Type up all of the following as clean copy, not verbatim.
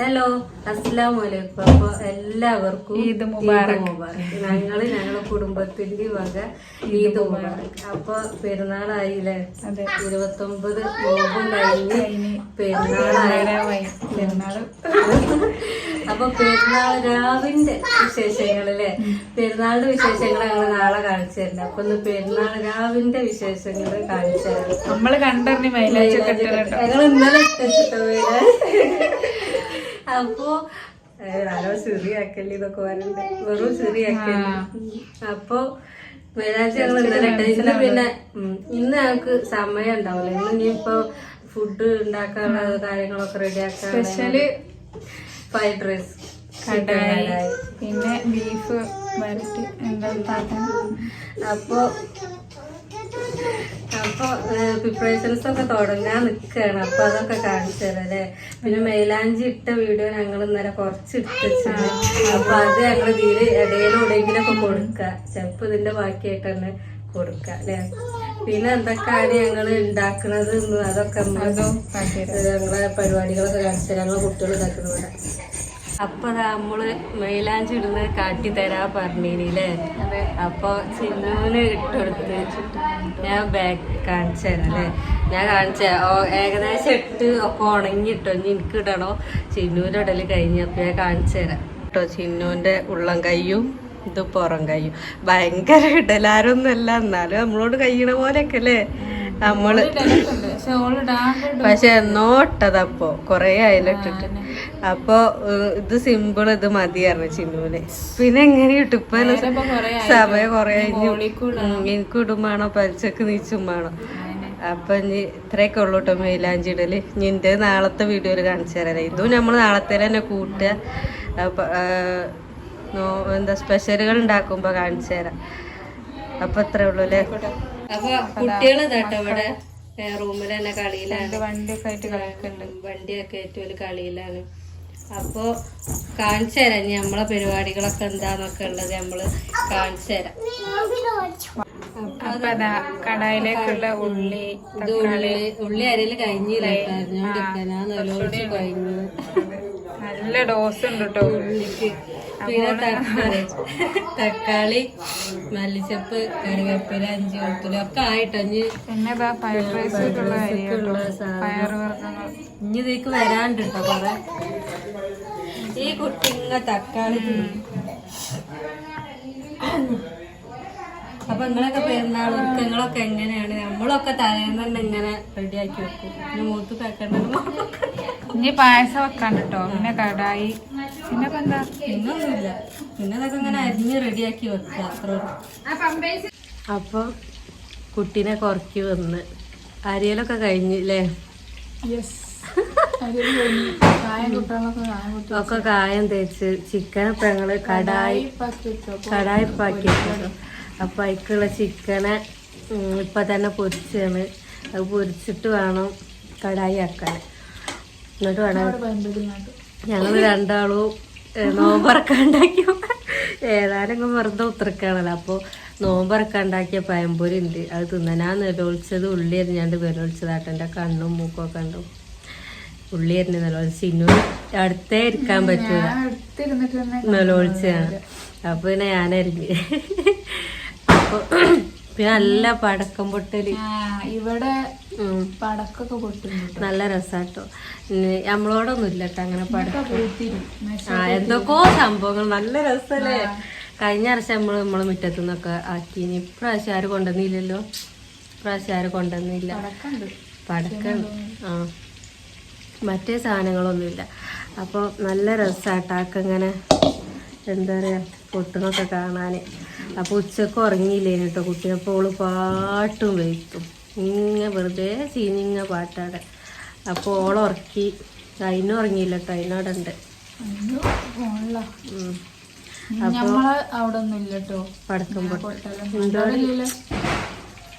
Hello അസ്സലാമലൈക്കും. അപ്പൊ എല്ലാവർക്കും ഈദ് മുബാറക്. ഞങ്ങളെ കുടുംബത്തിന്റെ വക ഈദ് മുബാറക്. അപ്പൊ പെരുന്നാളായില്ലേ? 29 നോമ്പും കഴിഞ്ഞ് പെരുന്നാളായി. അപ്പൊ പെരുന്നാൾ രാവിന്റെ വിശേഷങ്ങളല്ലേ? പെരുന്നാളിന്റെ വിശേഷങ്ങൾ ഞങ്ങൾ നാളെ കാണിച്ചു തരണം. അപ്പൊ ഒന്ന് പെരുന്നാൾ രാവിന്റെ വിശേഷങ്ങൾ കാണിച്ചു തരാം. നമ്മള് കണ്ടറിഞ്ഞ് ഞങ്ങൾ ഇന്നലെ ഇട്ടിട്ടോ വീട്. അപ്പൊ ആരോ ചെറിയാക്കല്ലേ ഇതൊക്കെ വരണ്ടേ, വെറും ചെറിയാക്കല്ലേ. അപ്പൊ മൈലാഞ്ചി ഞങ്ങൾ ഇന്നലെ ഇട്ട. പിന്നെ ഇന്ന് ഞങ്ങൾക്ക് സമയം ഉണ്ടാവില്ല. ഇനിയിപ്പോ ഫുഡ് ഉണ്ടാക്കാനുള്ള കാര്യങ്ങളൊക്കെ റെഡിയാക്കാൻ സ്പെഷ്യല് ഫ്രൈഡ് റൈസ്, കടായി, പിന്നെ ബീഫ് വരട്ടി എന്താ. അപ്പൊ പ്രിപ്പറേഷൻസ് ഒക്കെ തുടങ്ങാൻ നിക്കാണ്. അപ്പൊ അതൊക്കെ കാണിച്ചു തരാം അല്ലേ. പിന്നെ മൈലാഞ്ചി ഇട്ട വീഡിയോ ഞങ്ങൾ ഇന്നലെ കുറച്ച് ഇട്ടിച്ചാണ്. അപ്പൊ അത് ഞങ്ങൾ ഇതില് ഇടയിലൂടെങ്കിലൊക്കെ കൊടുക്ക. ചിലപ്പോ ഇതിന്റെ ബാക്കിയായിട്ട് തന്നെ കൊടുക്ക അല്ലെ. പിന്നെ എന്തൊക്കെയാണ് ഞങ്ങള് ഉണ്ടാക്കുന്നത് അതൊക്കെ ഞങ്ങളെ പരിപാടികളൊക്കെ കാണിച്ചു തരാം. ഞങ്ങളെ കുട്ടികൾ ഇതാക്കുന്നവിടെ. അപ്പൊ നമ്മള് മൈലാഞ്ചി ഇടുന്നത് കാട്ടി തരാ പറഞ്ഞില്ലേ. അപ്പൊ ചിന്നൂന് ഇട്ടെടുത്ത് ഞാൻ ബാക്ക് കാണിച്ചു തരാം അല്ലേ. ഞാൻ കാണിച്ച ഏകദേശം ഇട്ട് ഒക്കെ ഉണങ്ങിട്ടോ. ഇനി എനിക്ക് ഇടണോ? ചിന്നൂന്റെ ഇടല് കഴിഞ്ഞപ്പോ ഞാൻ കാണിച്ചു തരാം കേട്ടോ. ചിന്നൂന്റെ ഉള്ളം കയ്യും ഇത് പുറം കയ്യും ഭയങ്കര ഇടലാരൊന്നുമല്ല, എന്നാലും നമ്മളോട് കഴിയണ പോലെയൊക്കെ അല്ലേ നമ്മള്. പക്ഷെ എന്നോ ഇട്ടതപ്പോ കൊറേ ആയില്ലിട്ടിട്ട്. അപ്പൊ ഇത് സിമ്പിൾ, ഇത് മതിയായിരുന്നു ചിന്നൂന്. പിന്നെ എങ്ങനെ ഇട്ടു ഇപ്പൊ സമയം കൊറേ എനിക്ക് ഇടുമാണോ പലിച്ചക്ക് നീച്ചും വേണോ. അപ്പൊ ഇനി ഇത്രയൊക്കെ ഉള്ളൂ കേട്ടോ മൈലാഞ്ചി ഇടല്. ഇനി എന്റെ നാളത്തെ വീഡിയോയില് കാണിച്ചു തരാം. ഇതും നമ്മള് നാളത്തെ തന്നെ കൂട്ടുക. എന്താ സ്പെഷ്യലുകൾ ഉണ്ടാക്കുമ്പോ കാണിച്ചു തരാം. അപ്പൊ അത്രേ ഉള്ളൂ അല്ലേ. അപ്പൊ കുട്ടികള് കേട്ടോ ഇവിടെ റൂമിൽ തന്നെ കളിയിലാണ്. വണ്ടിയൊക്കെ ആയിട്ട് കളിയിലാണ്. അപ്പൊ കാണിച്ചു തരാം ഇനി നമ്മളെ പരിപാടികളൊക്കെ എന്താന്നൊക്കെ ഉള്ളത് നമ്മള് കാണിച്ചു തരാം. കടായിലേക്കുള്ള ഉള്ളി അരയില് കഴിഞ്ഞില്ല, കഴിഞ്ഞു. നല്ല ഡോസ് ഉണ്ട് കേട്ടോ ഉള്ളിക്ക്. പിന്നെ തക്കാളി, മല്ലിച്ചപ്പ്, കറിവേപ്പില, ഇഞ്ചി, വെളുത്തുള്ളി ഒക്കെ ആയിട്ടഞ്ഞ്. പിന്നെ ഫ്രൈഡ് റൈസിലേക്കുള്ള പയറുവർഗ്ഗങ്ങൾ ഇനി ഇതിലേക്ക് വരാണ്ട് കേട്ടോ കൊറേ. ഈ കുട്ടിങ്ങ തക്കാളി. അപ്പൊ നിങ്ങളൊക്കെ പെരുന്നാൾ ഒരുക്കങ്ങളൊക്കെ എങ്ങനെയാണ്? നമ്മളൊക്കെ തലേന്ന് തന്നെ ഇങ്ങനെ റെഡിയാക്കി വെക്കും. പിന്നെ മൂത്ത് വെക്കണ്ട. ഇനി പായസം വെക്കാൻ കേട്ടോ. പിന്നെ കടായി, പിന്നെ എന്താ പിന്നൊന്നുമില്ല. പിന്നെ അതൊക്കെ ഇങ്ങനെ അരിഞ്ഞ് റെഡിയാക്കി വെക്കുക അത്ര. അപ്പൊ കുട്ടീനെ കുറക്കി വന്ന് അരിയലൊക്കെ കഴിഞ്ഞില്ലേ? ഒക്കെ കായം തേച്ച് ചിക്കനൊക്കെ ഞങ്ങള് കടായിപ്പാക്കി വെച്ചോ. അപ്പൊ അതിക്കുള്ള ചിക്കനെ ഇപ്പൊ തന്നെ പൊരിച്ചാണ്. അത് പൊരിച്ചിട്ട് വേണം കടായി ആക്കാൻ. എന്നിട്ട് വേണം ഞങ്ങള് രണ്ടാളും നോമ്പറക്ക ഉണ്ടാക്കി. ഏതായാലും വെറുതെ ഉത്തരക്കാണല്ലോ. അപ്പൊ നോമ്പറക്ക ഉണ്ടാക്കിയ പഴംപൊരി ഉണ്ട്. അത് തിന്നാൻ നിലവിളിച്ചത് ഉള്ളി എറിഞ്ഞാണ്ട് നിലവിളിച്ചതാട്ടെ. എൻ്റെ കണ്ണും മൂക്കും ഒക്കെ ഉണ്ടും. ഉള്ളി എറിഞ്ഞ് നിലവിളിച്ച് ഇന്നു അടുത്തേ ഇരിക്കാൻ പറ്റൂല, നിലവിളിച്ചാണ്. അപ്പൊ പിന്നെ ഞാനരിഞ്ഞ്. അപ്പൊ പിന്നെ നല്ല പടക്കം പൊട്ടല് ഇവിടെ പടക്കൊക്കെ പൊട്ടുന്നുണ്ട്. നല്ല രസാട്ടോ. നമ്മളോടൊന്നും ഇല്ലട്ടോ അങ്ങനെ പടക്കം. എന്തൊക്കെയോ സംഭവങ്ങൾ നല്ല രസല്ലേ. കഴിഞ്ഞ വർഷം നമ്മളെ മുറ്റത്തു നിന്നൊക്കെ ആക്കിനി. ഇപ്രാവശ്യം ആരും കൊണ്ടുവന്നില്ലല്ലോ. ഇപ്രാവശ്യം ആരും കൊണ്ടുവന്നില്ല പടക്കം. മറ്റേ സാധനങ്ങളൊന്നുമില്ല. അപ്പോൾ നല്ല രസാട്ടാക്ക ഇങ്ങനെ എന്താ പറയാ പൊട്ടുന്നൊക്കെ കാണാൻ. അപ്പോൾ ഉച്ചക്ക് ഉറങ്ങിയില്ലേന് കേട്ടോ കുട്ടി. അപ്പോൾ ഓള് പാട്ടും വെയ്ത്തും ഇങ്ങനെ വെറുതെ ചീഞ്ഞിങ്ങ പാട്ടാടെ. അപ്പോൾ ഓളുറക്കി. അതിനും ഉറങ്ങിയില്ല കേട്ടോ, അതിനവിടെ ഉണ്ട്. പടക്കം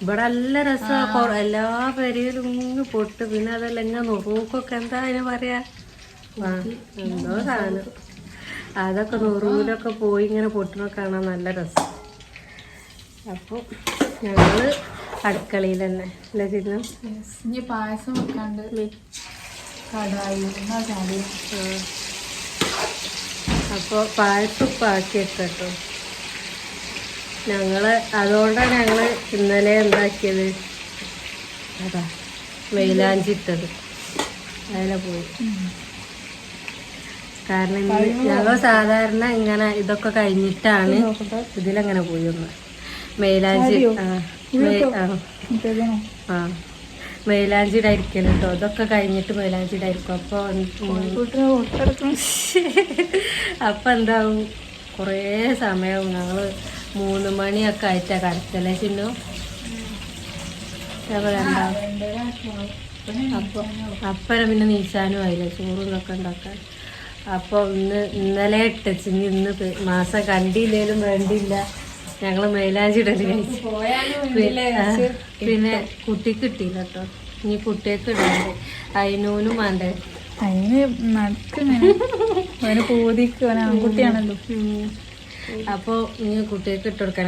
ഇവിടെ നല്ല രസമാണ്. എല്ലാ പെരയിലും ഇങ്ങ് പൊട്ട്. പിന്നെ അതെല്ലാം ഇങ്ങനെ നുറുക്കൊക്കെ എന്താ അതിനെ പറയാ, എന്തോ സാധനം. അതൊക്കെ നുറുവിലൊക്കെ പോയി ഇങ്ങനെ പൊട്ടിനെ കാണാൻ നല്ല രസം. അപ്പോൾ ഞങ്ങള് അടുക്കളയിൽ തന്നെ അല്ലേ ചിന്നു? പായസം വെക്കാണ്ട് കടായി അപ്പോൾ പായസം ഇപ്പം ആക്കി വെക്കട്ടോ. ഞങ്ങള് അതുകൊണ്ടാണ് ഞങ്ങള് ഇന്നലെ എന്താക്കിയത്, അതാ മൈലാഞ്ചി ഇട്ടത്. അതിലെ പോയി. കാരണം ഞങ്ങൾ സാധാരണ ഇങ്ങനെ ഇതൊക്കെ കഴിഞ്ഞിട്ടാണ് ഇതിലങ്ങനെ പോയി ഒന്ന് മൈലാഞ്ചി മൈലാഞ്ചി ഇടായിരിക്കല്ലോ കേട്ടോ. ഇതൊക്കെ കഴിഞ്ഞിട്ട് മൈലാഞ്ചി ഇടായിരിക്കും. അപ്പൊ എന്താവും, കുറേ സമയവും. ഞങ്ങള് 3 മണിയൊക്കെ ആയിട്ടാ കടത്തല്ലേ ചിന്നു. അപ്പനെ പിന്നെ നീച്ചാനും ആയില്ല, ചോറും ഇതൊക്കെ ഉണ്ടാക്കാൻ. അപ്പോൾ ഇന്നലെ ഇട്ടച്ച് ഇന്ന് മാസം കണ്ടില്ലേലും വേണ്ടില്ല, ഞങ്ങൾ മൈലാഞ്ചി ഇടല് കഴിച്ചു. പിന്നെ കുട്ടിക്ക് കിട്ടിയില്ല കേട്ടോ. ഇനി കുട്ടിയൊക്കെ ഇടണ്ടേ, അതിനൂനും വേണ്ടേ. ആൺകുട്ടിയാണല്ലോ. അപ്പോൾ ഇനി കുട്ടിയൊക്കെ ഇട്ട് കൊടുക്കാൻ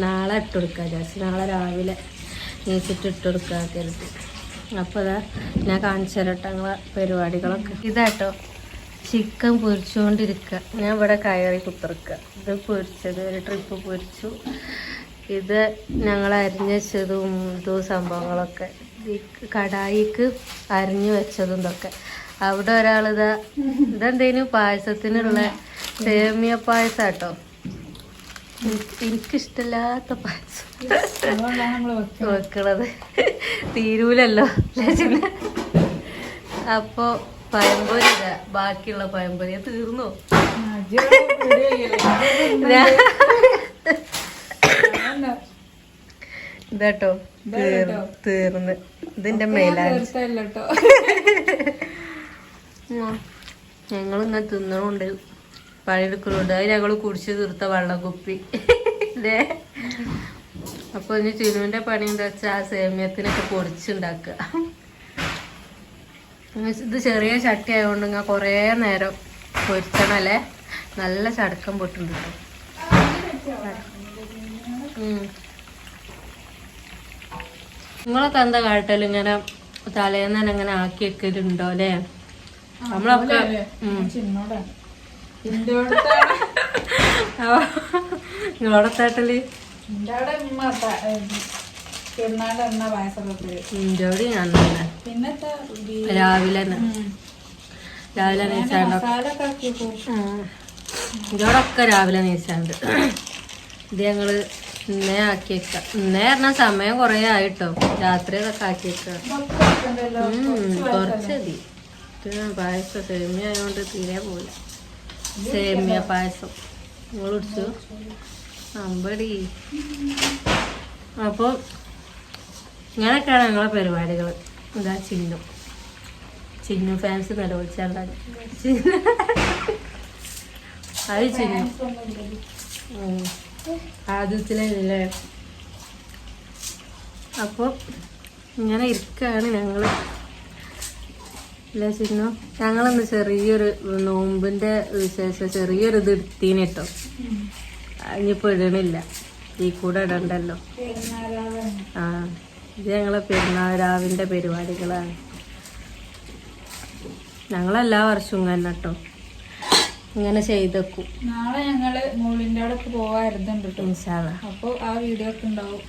നാളെ ഇട്ട് കൊടുക്കാം ജാസ്തി. നാളെ രാവിലെ നീച്ചിട്ട് ഇട്ട് കൊടുക്കാൻ കരുതി. അപ്പോൾ അതാ ഞാൻ കാണിച്ചു തരട്ടെ ഞങ്ങളെ പരിപാടികളൊക്കെ. ഇതാട്ടോ ചിക്കൻ പൊരിച്ചുകൊണ്ടിരിക്കുക. ഞാൻ ഇവിടെ കയറി കുത്തിറക്കുക. ഇത് പൊരിച്ചത് ഒരു ട്രിപ്പ് പൊരിച്ചു. ഇത് ഞങ്ങൾ അരിഞ്ഞു വെച്ചതും ഇതും സംഭവങ്ങളൊക്കെ ഈ കടായിക്ക് അരിഞ്ഞു വെച്ചതും ഇതൊക്കെ. അവിടെ ഇതെന്തേനും പായസത്തിനുള്ള സേമിയ പായസം കേട്ടോ. എനിക്കിഷ്ടമില്ലാത്ത പായസം വെക്കണത് തീരൂലല്ലോ. അപ്പോ പഴംപൊരി ഇതാ, ബാക്കിയുള്ള പഴംപൊരി തീർന്നു. ഇതാട്ടോ തീർന്ന്. ഇതിന്റെ മേലാഞ്ചി ഞങ്ങളിങ്ങനെ തിന്നണുണ്ട്, പണിയെടുക്കണുണ്ട്. അത് ഞങ്ങൾ കുടിച്ച് തീർത്ത വെള്ളം കുപ്പി ഇതേ. അപ്പൊ ഇനി ചിനുവിന്റെ പണി എന്താ വെച്ചാൽ ആ സേമിയത്തിനൊക്കെ പൊടിച്ചുണ്ടാക്കുക. ഇത് ചെറിയ ചട്ടി ആയതുകൊണ്ട് ഇങ്ങനെ കുറേ നേരം പൊരിച്ചണല്ലേ. നല്ല ചടക്കം പൊട്ടുണ്ട്. നിങ്ങളൊക്കെ എന്താ കാട്ടല്, ഇങ്ങനെ തലേന്ന് തന്നെ ഇങ്ങനെ ആക്കി വെക്കലുണ്ടോ അല്ലേ? നമ്മളൊക്കെ നിങ്ങളോടെ താട്ടല് ഇന്റോടി ഞാൻ തന്നെ രാവിലെ ഇന്റോടൊക്കെ രാവിലെ നീച്ചാണ്ട്. ഇത് ഞങ്ങള് ഇന്നേ ആക്കി വെക്കാം. ഇന്നേ പറഞ്ഞാൽ സമയം കുറേ ആയിട്ടോ. രാത്രി അതൊക്കെ ആക്കി വെക്കാം. കുറച്ചതി പായസം സേമിയ ആയതുകൊണ്ട് തീരെ പോയില്ല. സേമിയ പായസം നിങ്ങൾ കുടിച്ചു അമ്പടി. അപ്പോൾ ഇങ്ങനെയൊക്കെയാണ് ഞങ്ങളെ പരിപാടികൾ. എന്താ ചിന്നു ഫാൻസ് നിലവിളിച്ചാണ്ടാണ്. അത് ചിന്നു ആദ്യത്തിലല്ലേ. അപ്പോൾ ഇങ്ങനെ ഇരിക്കുകയാണ് ഞങ്ങൾ അല്ലേ ചിന്നു. ഞങ്ങളിന്ന് ചെറിയൊരു നോമ്പിൻ്റെ വിശേഷം ചെറിയൊരു ഇത് എടുത്തീന് കേട്ടോ. ഇനിയിപ്പോൾ ഇടണില്ല, ഈ കൂടെ ഇടണ്ടല്ലോ. ഇത് ഞങ്ങളെ പെരുന്നാൾ രാവിൻ്റെ പരിപാടികളാണ്. ഞങ്ങളെല്ലാ വർഷവും ഇങ്ങനെ കേട്ടോ ഇങ്ങനെ ചെയ്തേക്കും. നാളെ ഞങ്ങള് മോളിന്റെ അവിടെ പോവാറുണ്ട് കേട്ടോ. അപ്പൊ ആ വീഡിയോ ഒക്കെ ഉണ്ടാവും.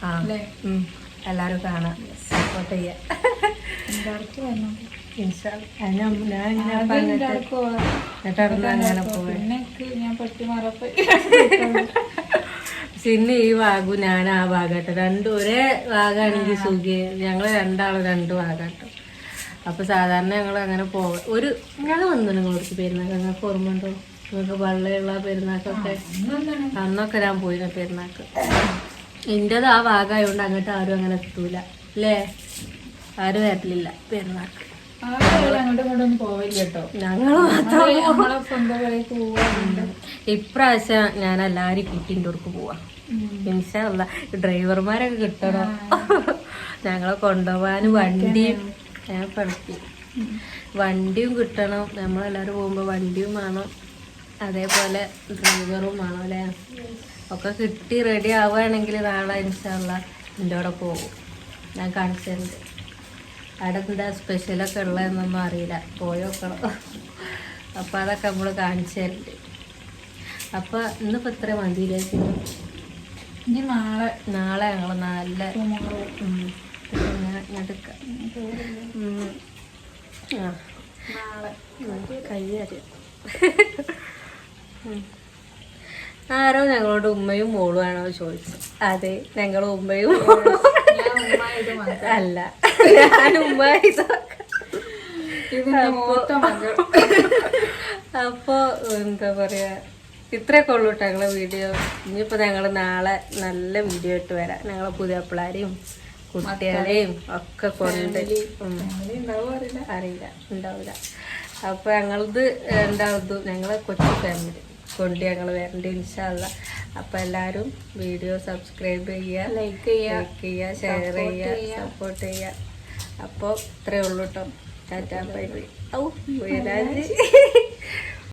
എല്ലാരും കാണാം, സപ്പോർട്ട് ചെയ്യാം. പിന്നെ ഈ ഭാഗവും ഞാൻ ആ ഭാഗാട്ടോ. രണ്ടും ഒരേ ഭാഗമാണെങ്കിൽ സുഖം. ഞങ്ങള് രണ്ടാളും 2 ഭാഗാട്ടോ. അപ്പൊ സാധാരണ ഞങ്ങൾ അങ്ങനെ ഞങ്ങൾ വന്നു നിങ്ങൾക്ക് പെരുന്നാക്ക്. നിങ്ങൾക്ക് ഓർമ്മ ഉണ്ടോ? നിങ്ങൾക്ക് വള്ളയുള്ള പെരുന്നാക്കൊക്കെ അന്നൊക്കെ ഞാൻ പോയില്ല പെരുന്നാക്ക്. എന്റേത് ആ ഭാഗമായോണ്ട് അങ്ങോട്ട് ആരും അങ്ങനെ എത്തൂല അല്ലേ? ആരും വരലില്ല പെരുന്നാക്ക്. ഇപ്രാവശ്യം ഞാൻ എല്ലാരും കുട്ടിൻ്റെ അടുക്ക് പോവാ. ഇൻഷാല്ല ഡ്രൈവർമാരൊക്കെ കിട്ടണം. ഞങ്ങളെ കൊണ്ടുപോകാനും വണ്ടിയും കിട്ടണം. നമ്മളെല്ലാരും പോകുമ്പോ വണ്ടിയും വേണം, അതേപോലെ ഡ്രൈവറും വേണം അല്ലേ? ഒക്കെ കിട്ടി റെഡി ആവുകയാണെങ്കിൽ നാളെ ഇൻഷാല്ല എൻ്റെ അവിടെ പോകും. ഞാൻ കാണിച്ചിട്ടുണ്ട്. അവിടെ എന്താ സ്പെഷ്യലൊക്കെ ഉള്ളതെന്നൊന്നും അറിയില്ല, പോയി നോക്കണം. അപ്പം അതൊക്കെ നമ്മൾ കാണിച്ചു തരുന്നുണ്ട്. അപ്പൊ ഇന്നിപ്പോ ഇത്ര മതിയിലേക്ക് ഇനി നാളെ നാളെ ഞങ്ങള് നല്ല tomorrow. എടുക്കാം നാളെ കയ്യറിയാം. ആരോ ഞങ്ങളോട് ഉമ്മയും മോളും ആണോ ചോദിച്ചു. അതെ, ഞങ്ങൾ ഉമ്മയും ഞാൻ ഉമ്മ ഇത് മക്കൾ. അല്ല, ഞാൻ ഉമ്മ ഇതിന്റെ മൂത്ത മകൾ. അപ്പൊ എന്താ പറയാ, ഇത്രയൊക്കെ ഉള്ളൂ കേട്ടോ ഞങ്ങളെ വീഡിയോ. ഇനിയിപ്പോ ഞങ്ങള് നാളെ നല്ല വീഡിയോ ഇട്ട് വരാം. ഞങ്ങളെ പുതിയപ്പിള്ളാരെയും കുട്ടികളെയും ഒക്കെ കൊണ്ട് ഫാമിലി ഉണ്ടാവോ അറിയില്ല. അറിയില്ല, ഉണ്ടാവില്ല. അപ്പൊ ഞങ്ങളത് ഉണ്ടാവത് ഞങ്ങളെ കൊച്ചു ഫാമിലി കൊണ്ട് ഞങ്ങൾ വരണ്ട ഇൻഷാ അള്ളാ. അപ്പൊ എല്ലാരും വീഡിയോ സബ്സ്ക്രൈബ് ചെയ്യുക, ലൈക്ക് ചെയ്യുക, ഷെയർ ചെയ്യുക, സപ്പോർട്ട് ചെയ്യുക. അപ്പോൾ ഇത്രയേ ഉള്ളൂ കേട്ടോ. Tata bye bye. ഔ,